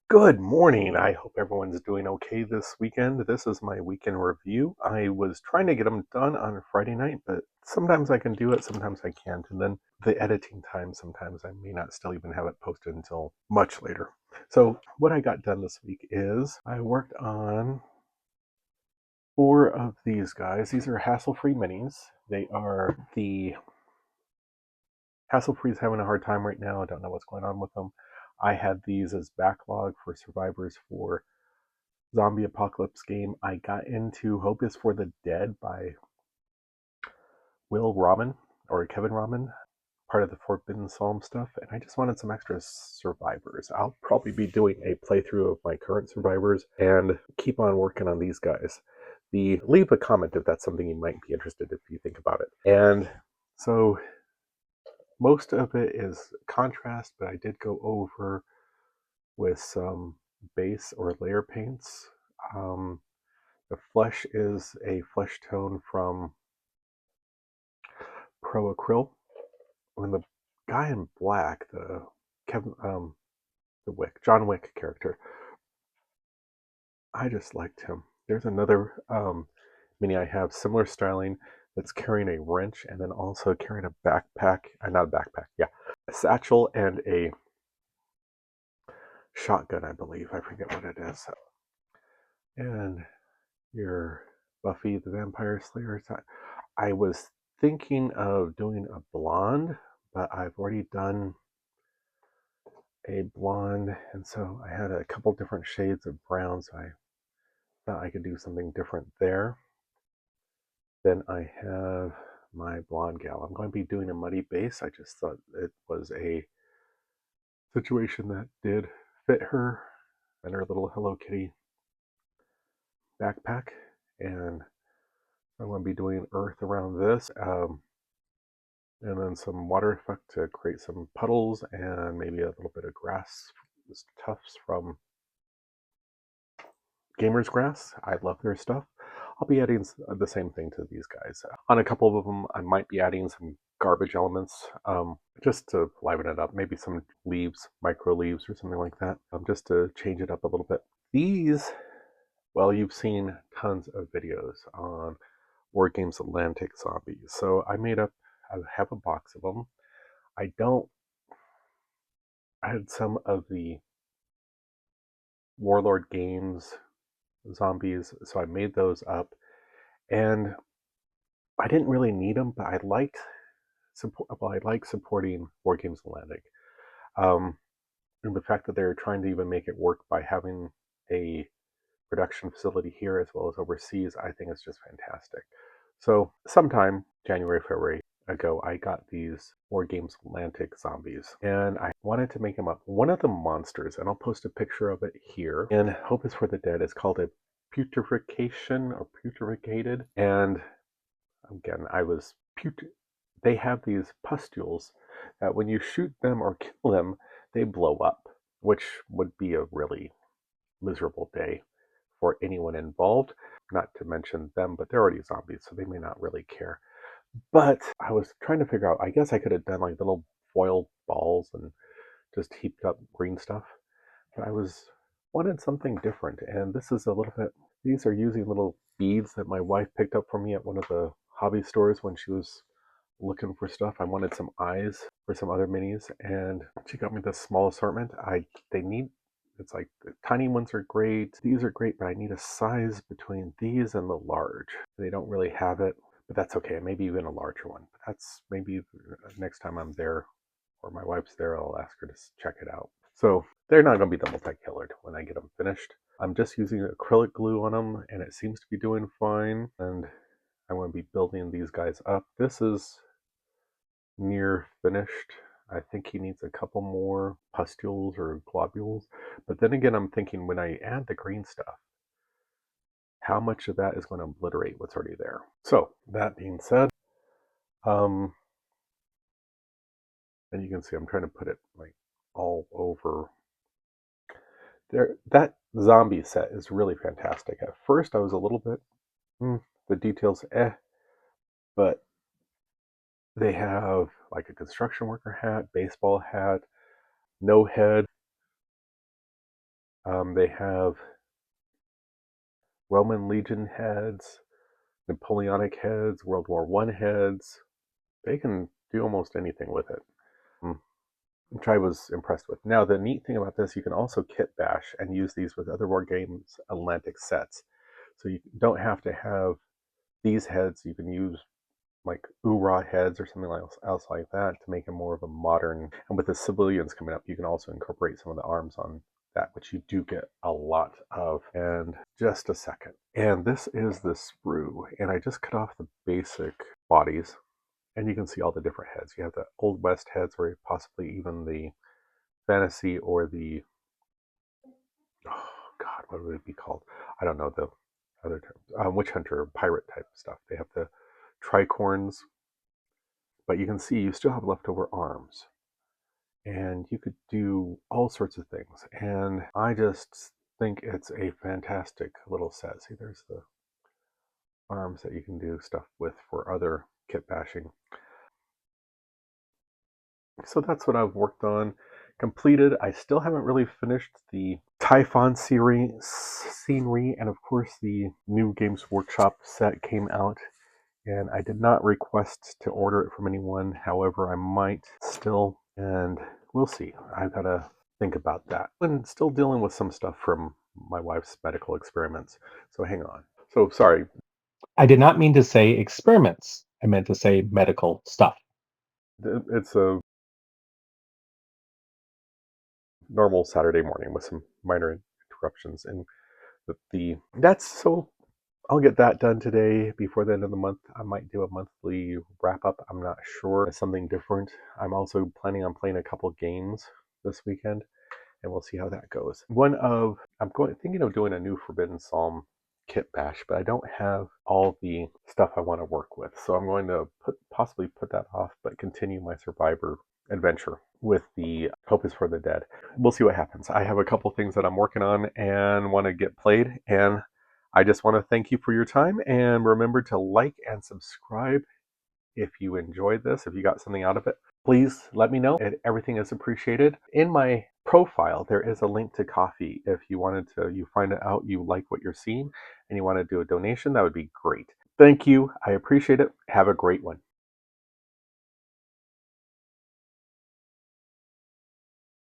Good morning. I hope everyone's doing okay this weekend. This is my weekend review. I was trying to get them done on Friday night, but sometimes I can do it, sometimes I can't. And then the editing time, sometimes I may not still even have it posted until much later. So, what I got done this week is I worked on four of these guys. These are hassle-free minis. They are the hassle-free is having a hard time right now. I don't know what's going on with them. I had these as backlog for survivors for zombie apocalypse game. I got into Hope is for the Dead by Will Rahman or Kevin Rahman, part of the Forbidden Psalm stuff, and I just wanted some extra survivors. I'll probably be doing a playthrough of my current survivors and keep on working on these guys. Leave a comment if that's something you might be interested if you think about it. And so most of it is contrast, but I did go over with some base or layer paints. The flesh is a flesh tone from Pro Acryl. When the guy in black, Kevin, John Wick character, I just liked him. There's another mini I have similar styling that's carrying a wrench and then also carrying a backpack. Not a backpack, yeah, a satchel and a shotgun, I believe. I forget what it is. And your Buffy the Vampire Slayer. I was thinking of doing a blonde, but I've already done a blonde, and so I had a couple different shades of brown, so I thought I could do something different there. Then I have my blonde gal. I'm going to be doing a muddy base. I just thought it was a situation that did fit her and her little Hello Kitty backpack, and I'm going to be doing earth around this. And then some water effect to create some puddles and maybe a little bit of grass tufts from Gamer's Grass. I love their stuff. I'll be adding the same thing to these guys. On a couple of them, I might be adding some garbage elements just to liven it up. Maybe some leaves, micro leaves or something like that, just to change it up a little bit. These, well, you've seen tons of videos on War Games Atlantic Zombies. So I have a box of them. I had some of the Warlord Games zombies, so I made those up, and I didn't really need them, but I like supporting War Games Atlantic, and the fact that they're trying to even make it work by having a production facility here as well as overseas, I think it's just fantastic. So sometime January, February ago, I got these War Games Atlantic zombies, and I wanted to make them up. One of the monsters, and I'll post a picture of it here, in Hope is for the Dead, is called a putrefaction or putrefacated, and again, they have these pustules that when you shoot them or kill them, they blow up, which would be a really miserable day for anyone involved. Not to mention them, but they're already zombies, so they may not really care. But I was trying to figure out, I guess I could have done like little foil balls and just heaped up green stuff. But wanted something different, and this is a little bit, these are using little beads that my wife picked up for me at one of the hobby stores when she was looking for stuff. I wanted some eyes for some other minis, and she got me this small assortment. It's like the tiny ones are great. These are great, but I need a size between these and the large. They don't really have it, but that's okay. Maybe even a larger one. But that's maybe next time I'm there or my wife's there, I'll ask her to check it out. So they're not going to be the multicolored when I get them finished. I'm just using acrylic glue on them, and it seems to be doing fine. And I'm going to be building these guys up. This is near finished. I think he needs a couple more pustules or globules. But then again, I'm thinking when I add the green stuff, how much of that is going to obliterate what's already there? So that being said, and you can see I'm trying to put it like all over there. That zombie set is really fantastic. At first, I was a little bit, the details, but they have like a construction worker hat, baseball hat, no head, They have Roman Legion heads, Napoleonic heads, World War I heads. They can do almost anything with it. Which I was impressed with. Now, the neat thing about this, you can also kit bash and use these with other War Games Atlantic sets. So you don't have to have these heads. You can use like Ura heads or something else like that to make it more of a modern. And with the civilians coming up, you can also incorporate some of the arms on that, which you do get a lot of. And just a second. And this is the sprue. And I just cut off the basic bodies. And you can see all the different heads. You have the Old West heads, or possibly even the fantasy or the, oh God, what would it be called? I don't know the other terms. Witch hunter, pirate type stuff. They have the tricorns, but you can see you still have leftover arms, and you could do all sorts of things. And I just think it's a fantastic little set. See, there's the arms that you can do stuff with for other kit bashing. So that's what I've worked on, completed. I still haven't really finished the Typhon scenery, and of course the new Games Workshop set came out, and I did not request to order it from anyone. However, I might still, and we'll see. I've got to think about that. I'm still dealing with some stuff from my wife's medical experiments, so hang on. So sorry. I did not mean to say experiments. I meant to say medical stuff. It's a normal Saturday morning with some minor interruptions, and that's so I'll get that done today before the end of the month. I might do a monthly wrap up. I'm not sure. It's something different. I'm also planning on playing a couple games this weekend, and we'll see how that goes. Thinking of doing a new Forbidden Psalm kit bash, but I don't have all the stuff I want to work with. So I'm going to possibly put that off, but continue my Survivor adventure with the Hope is for the Dead. We'll see what happens. I have a couple things that I'm working on and want to get played, and I just want to thank you for your time, and remember to like and subscribe if you enjoyed this, if you got something out of it. Please let me know. Everything is appreciated. In my profile, there is a link to Ko-fi. If you find out you like what you're seeing and you want to do a donation, that would be great. Thank you. I appreciate it. Have a great one.